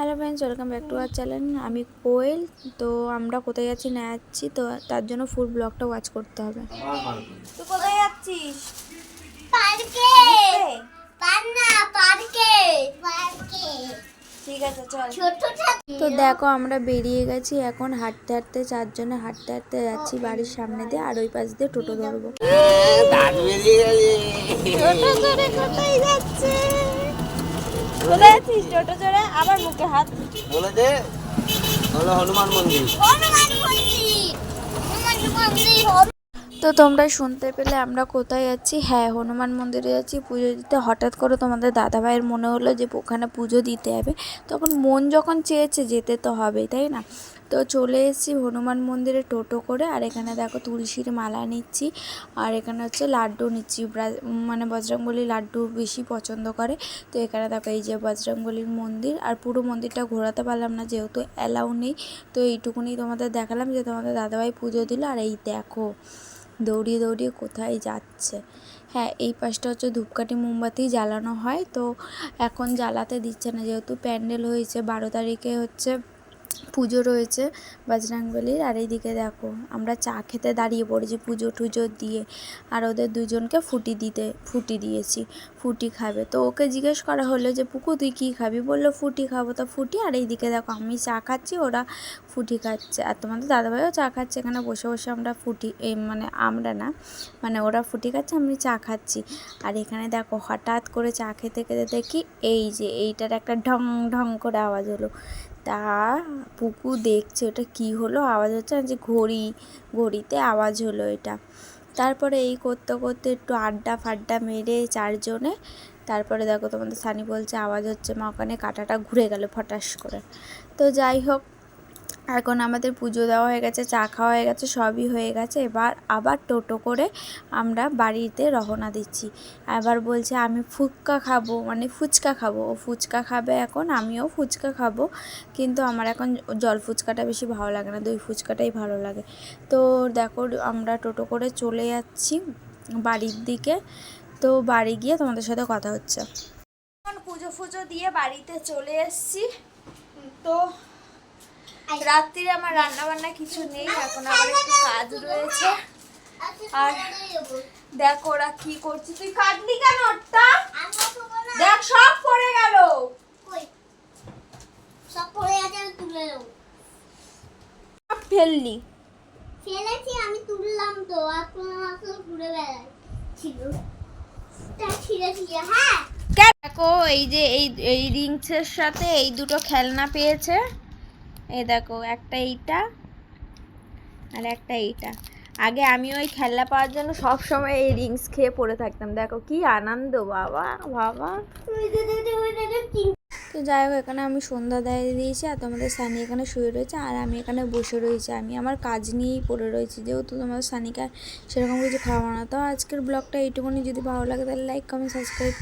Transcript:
Hello friends, welcome back to our channel. আমি কোয়েল। তো আমরা কোথায় যাচ্ছি না যাচ্ছি, তো তার জন্য ফুল ব্লগটা ওয়াচ করতে হবে। তুই কোথায় যাচ্ছিস? পার্কে। পার্কে ঠিক আছে, চল। তো দেখো, আমরা বেরিয়ে গেছি এখন হাঁটতে হাঁটতে, চারজনে হাঁটতে হাঁটতে যাচ্ছি বাড়ির সামনে দিয়ে, আর ওই পাশ দিয়ে টোটো ধরবো। কোথায় যাচ্ছে? কোথায় যাচ্ছিস টোটো চড়ে? আবার মুখে হাত বলে দে। হলো হনুমান মন্দির। তো তোমরা শুনতে পেলে আমরা কোথায় যাচ্ছি। হ্যাঁ, হনুমান মন্দিরে যাচ্ছি পুজো দিতে। হঠাৎ করে তোমাদের দাদাভাইয়ের মনে হলো যে ওখানে পুজো দিতে হবে, তখন মন যখন চেয়েছে যেতে তো হবেই, তাই না? তো চলে এসেছি হনুমান মন্দিরে টোটো করে। আর এখানে দেখো তুলসীর মালা নিচ্ছি, আর এখানে হচ্ছে লাড্ডু নিচ্ছি। মানে বজরংবলী লাড্ডু বেশি পছন্দ করে। তো এখানে দেখো এই যে বজরংবলীর মন্দির, আর পুরো মন্দিরটা ঘোরাতে পারলাম না যেহেতু অ্যালাউ নেই। তো এইটুকুনি তোমাদের দেখালাম যে তোমাদের দাদাভাই পুজো দিল। আর এই দেখো দৌড়িয়ে দৌড়িয়ে কোথায় যাচ্ছে। হ্যাঁ, এই পাশটা হচ্ছে ধূপকাঠি মোমবাতি জ্বালানো হয়, তো এখন জ্বালাতে দিচ্ছে না যেহেতু প্যান্ডেল হয়েছে। 12 তারিখে হচ্ছে পুজো রয়েছে বজরংবলীর। আর এইদিকে দেখো আমরা চা খেতে দাঁড়িয়ে পড়েছি পুজো টুজো দিয়ে, আর ওদের দুজনকে ফুটি দিয়েছি। ফুটি খাবে, তো ওকে জিজ্ঞেস করা হলো যে পুকু তুই কী খাবি, বললো ফুটি খাবো। তো ফুটি। আর এইদিকে দেখো আমি চা খাচ্ছি, ওরা ফুটি খাচ্ছে, আর তোমাদের দাদাভাইও চা খাচ্ছে। এখানে বসে বসে আমরা ফুটি, মানে আমরা না, মানে ওরা ফুটি খাচ্ছে, আমি চা খাচ্ছি। আর এখানে দেখো হঠাৎ করে চা খেতে খেতে দেখি এই যে এইটার একটা ঢং ঢং করে আওয়াজ হলো। তা পুকু দেখছে ওটা কি হলো, আওয়াজ হচ্ছে না, যে ঘড়িতে আওয়াজ হলো এটা। তারপরে এই করতে করতে একটু আড্ডা ফাড্ডা মেরে চারজনে, তারপরে দেখো তোমাদের সানি বলছে আওয়াজ হচ্ছে মা, ওখানে কাঁটাটা ঘুরে গেল ফটাস করে। তো যাই হোক, এখন আমাদের পুজো দেওয়া হয়ে গেছে, চা খাওয়া হয়ে গেছে, সবই হয়ে গেছে। এবার আবার টোটো করে আমরা বাড়িতে রওনা দিচ্ছি। এবার বলছে আমি ফুচকা খাবো, মানে ফুচকা খাবো। ও ফুচকা খাবে এখন, আমিও ফুচকা খাবো, কিন্তু আমার এখন জল ফুচকাটা বেশি ভালো লাগে না, দই ফুচকাটাই ভালো লাগে। তো দেখো আমরা টোটো করে চলে যাচ্ছি বাড়ির দিকে। তো বাড়ি গিয়ে তোমাদের সাথে কথা হচ্ছে। এখন পুজো দিয়ে বাড়িতে চলে এসেছি। তো রাত্রিরে আমার রান্না বান্না কিছু নেই, এখন আবার একটু কাজ রয়েছে। আর দেখো ওরা কি করছে। তুই কাটলি কেন ওটা? দেখ সব পড়ে গেল। সব পড়ে গেছে, আমি তুলে নেব। ফেললি? ফেলেছি, আমি তুললাম তো, আর কোনো আসলে ঘুরে বেড়াচ্ছিল। হ্যাঁ দেখো এই যে এই রিংসের সাথে এই দুটো খেলনা পেয়েছে। এই দেখো একটা এইটা আর একটা এইটা। আগে আমি ওই খেলনা পাওয়ার জন্য সব সময় এই রিংস খেয়ে পড়ে থাকতাম। দেখো কি আনন্দ, বাবা বাবা। তো যাই হোক, এখানে আমি সন্ধ্যা দিয়ে দিয়েছি, আর তোমাদের সানি এখানে শুয়ে রয়েছে, আর আমি এখানে বসে রয়েছি। আমি আমার কাজ নিয়েই পড়ে রয়েছি, যেহেতু তোমাদের সানিকে সেরকম কিছু খাওয়ানো। তো আজকের ব্লগটা এইটুকুনি। যদি ভালো লাগে তাহলে লাইক কমেন্ট সাবস্ক্রাইব।